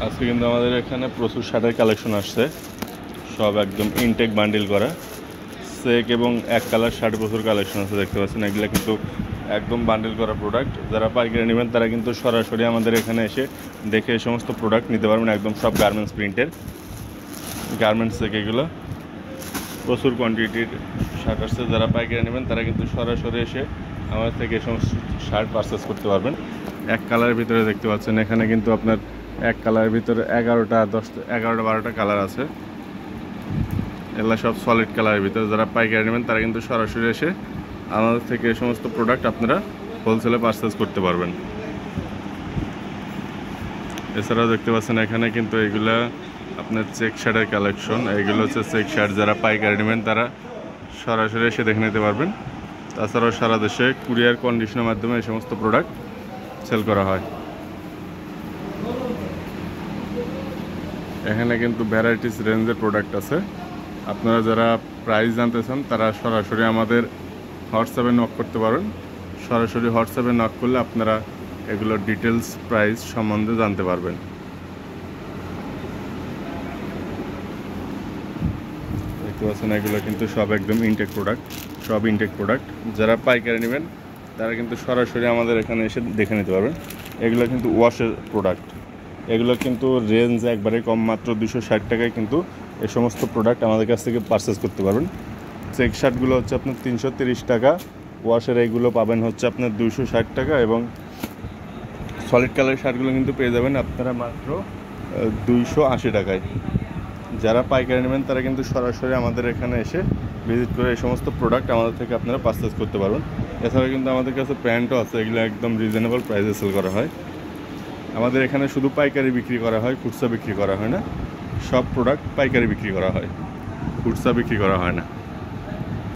আজকে কিন্তু আমাদের এখানে প্রচুর শার্টের কালেকশন আসছে, সব একদম ইনটেক বান্ডিল করা চেক এবং এক কালার শার্ট প্রচুর কালেকশন আছে দেখতে পাচ্ছেন। এগুলো কিন্তু একদম বান্ডিল করা প্রোডাক্ট। যারা পাইকারি নেবেন তারা কিন্তু সরাসরি আমাদের এখানে এসে দেখে এই সমস্ত প্রোডাক্ট নিতে পারবেন। একদম সব গার্মেন্টস প্রিন্টের গার্মেন্টস থেকে এগুলো প্রচুর কোয়ান্টিটির শার্ট আসছে। যারা পাইকারি নেবেন তারা কিন্তু সরাসরি এসে আমাদের থেকে এই সমস্ত শার্ট পারচেস করতে পারবেন। এক কালারের ভিতরে দেখতে পাচ্ছেন এখানে কিন্তু আপনার এক কালারের ভিতরে 11টা 12টা কালার আছে। এগুলো সব সলিড কালারের ভিতরে। যারা পাইকারি নেবেন তারা কিন্তু সরাসরি এসে আমাদের থেকে এই সমস্ত প্রোডাক্ট আপনারা হোলসেলে পারচেস করতে পারবেন। এছাড়াও দেখতে পাচ্ছেন এখানে কিন্তু এগুলা আপনার চেক শার্টের কালেকশন। এইগুলো হচ্ছে চেক শার্ট। যারা পাইকারি নেবেন তারা সরাসরি এসে দেখে নিতে পারবেন। তাছাড়াও সারা দেশে কুরিয়ার কন্ডিশনের মাধ্যমে এই সমস্ত প্রোডাক্ট সেল করা হয়। এখানে কিন্তু ভ্যারাইটিস রেঞ্জের প্রোডাক্ট আছে। আপনারা যারা প্রাইস জানতে চান তারা সরাসরি আমাদের হোয়াটসঅ্যাপে নক করতে পারেন। সরাসরি হোয়াটসঅ্যাপে নক করলে আপনারা এগুলোর ডিটেলস প্রাইস সম্বন্ধে জানতে পারবেন। দেখতে পাচ্ছেন এগুলো কিন্তু সব একদম ইনটেক প্রোডাক্ট, সব ইনটেক প্রোডাক্ট। যারা পাইকারি নেবেন তারা কিন্তু সরাসরি আমাদের এখানে এসে দেখে নিতে পারবেন। এগুলো কিন্তু ওয়াশের প্রোডাক্ট। এগুলো কিন্তু রেঞ্জ একবারে কম, মাত্র 260 টাকায় কিন্তু এই সমস্ত প্রোডাক্ট আমাদের কাছ থেকে পারচেস করতে পারবেন। চেক শার্টগুলো হচ্ছে আপনার 330 টাকা, ওয়াশের এইগুলো পাবেন হচ্ছে আপনার 260 টাকা, এবং সলিড কালারের শার্টগুলো কিন্তু পেয়ে যাবেন আপনারা মাত্র 280 টাকায়। যারা পাইকারি নেবেন তারা কিন্তু সরাসরি আমাদের এখানে এসে ভিজিট করে এই সমস্ত প্রোডাক্ট আমাদের থেকে আপনারা পারচেস করতে পারবেন। এছাড়া কিন্তু আমাদের কাছে প্যান্টও আছে, এগুলো একদম রিজনেবল প্রাইসে সেল করা হয়। আমাদের এখানে শুধু পাইকারি বিক্রি করা হয়, খুচরা বিক্রি করা হয় না। সব প্রোডাক্ট পাইকারি বিক্রি করা হয়, খুচরা বিক্রি করা হয় না।